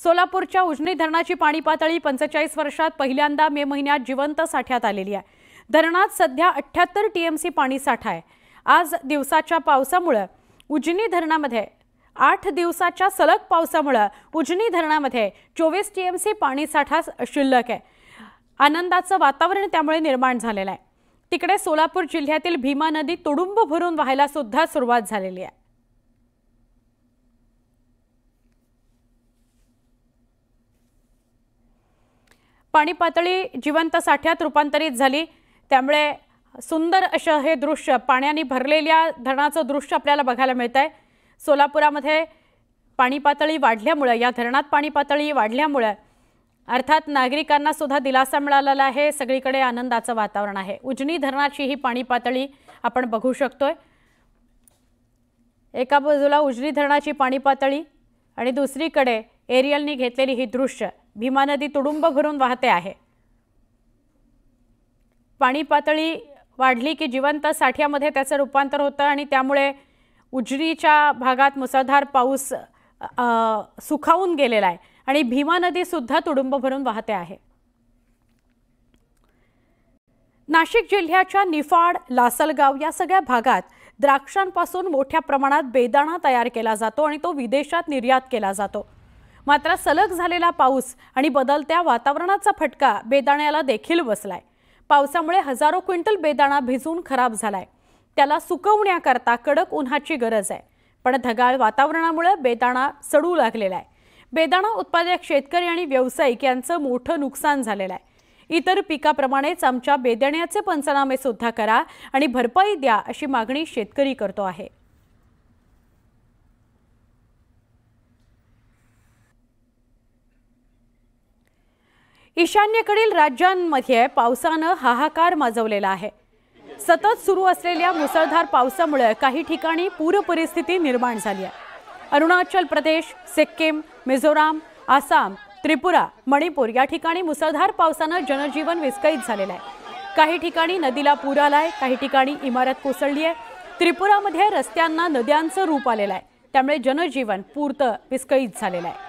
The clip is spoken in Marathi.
सोलापूरच्या उजनी धरणाची पाणी पातळी 45 वर्षात पहिल्यांदा मे महिन्यात जिवंत साठ्यात आलेली आहे। धरणात सध्या 78 टीएमसी पाणी साठा आहे। आज दिवसाच्या पावसामुळे उजनी धरणामध्ये 8 दिवसाच्या सलग पावसामुळे उजनी धरणामध्ये 24 टीएमसी पाणी साठा शिल्लक आहे। आनंदाचं वातावरण त्यामुळे निर्माण झालेलं आहे। तिकडे सोलापूर जिल्ह्यातील भीमा नदी तुडुंब भरून वाहायला सुद्धा सुरुवात झालेली आहे। पाणी पातळी जिवंत साठ्यात रूपांतरित झाली, त्यामुळे सुंदर असं हे दृश्य पाण्याने भरलेल्या धरणाचं दृश्य आपल्याला बघायला मिळतंय। सोलापुरामध्ये पाणी पातळी वाढल्यामुळे, या धरणात पाणी पातळी वाढल्यामुळे अर्थात नागरिकांना सुद्धा दिलासा मिळालेला आहे। सगळीकडे आनंदाचं वातावरण आहे। उजनी धरणाची ही पाणी पातळी आपण बघू शकतोय। एका बाजूला उजनी धरणाची पाणी पातळी आणि दुसरीकडे एरियलनी घेतलेली ही दृश्य भीमा नदी तुडुंब भरून वाहते आहे। पाणी पातळी वाढली की जिवंत साठ्यामध्ये त्याचं रूपांतर होतं आणि त्यामुळे उजनीच्या भागात मुसळधार पाऊस सुखावून गेलेला आहे आणि भीमा नदी सुद्धा तुडुंब भरून वाहते आहे। नाशिक जिल्ह्याच्या निफाड, लासलगाव या सगळ्या भागात द्राक्षांपासून मोठ्या प्रमाणात बेदाणा तयार केला जातो आणि तो विदेशात निर्यात केला जातो। मात्र सलग झालेला पाऊस आणि बदलत्या वातावरणाचा फटका बेदाण्याला देखील बसलाय। पावसामुळे हजारो क्विंटल बेदाणा भिजून खराब झालाय। त्याला सुकवण्याकरता कडक उन्हाची गरज आहे, पण ढगाळ वातावरणामुळे बेदाणा सडू लागलेला आहे। बेदाणा उत्पादक शेतकरी आणि व्यावसायिक यांचं मोठं नुकसान झालेलं आहे। इतर पिकाप्रमाणेच आमच्या बेदाण्याचे पंचनामे सुद्धा करा आणि भरपाई द्या अशी मागणी शेतकरी करतो आहे। ईशान्येकडील राज्यांमध्ये पावसाने हाहाकार माजवलेला आहे। सतत सुरू असलेल्या मुसळधार पावसामुळे काही ठिकाणी पूर परिस्थिती निर्माण झाली आहे। अरुणाचल प्रदेश, सिक्कीम, मिझोराम, आसाम, त्रिपुरा, मणिपूर या ठिकाणी मुसळधार पावसाने जनजीवन विस्कळीत झालेलं आहे। काही ठिकाणी नदीला पूर आलाय, काही ठिकाणी इमारत कोसळली आहे। त्रिपुरामध्ये रस्त्यांना नद्यांचं रूप आलेलं आहे, त्यामुळे जनजीवन पूर्णतः विस्कळीत झालेलं आहे।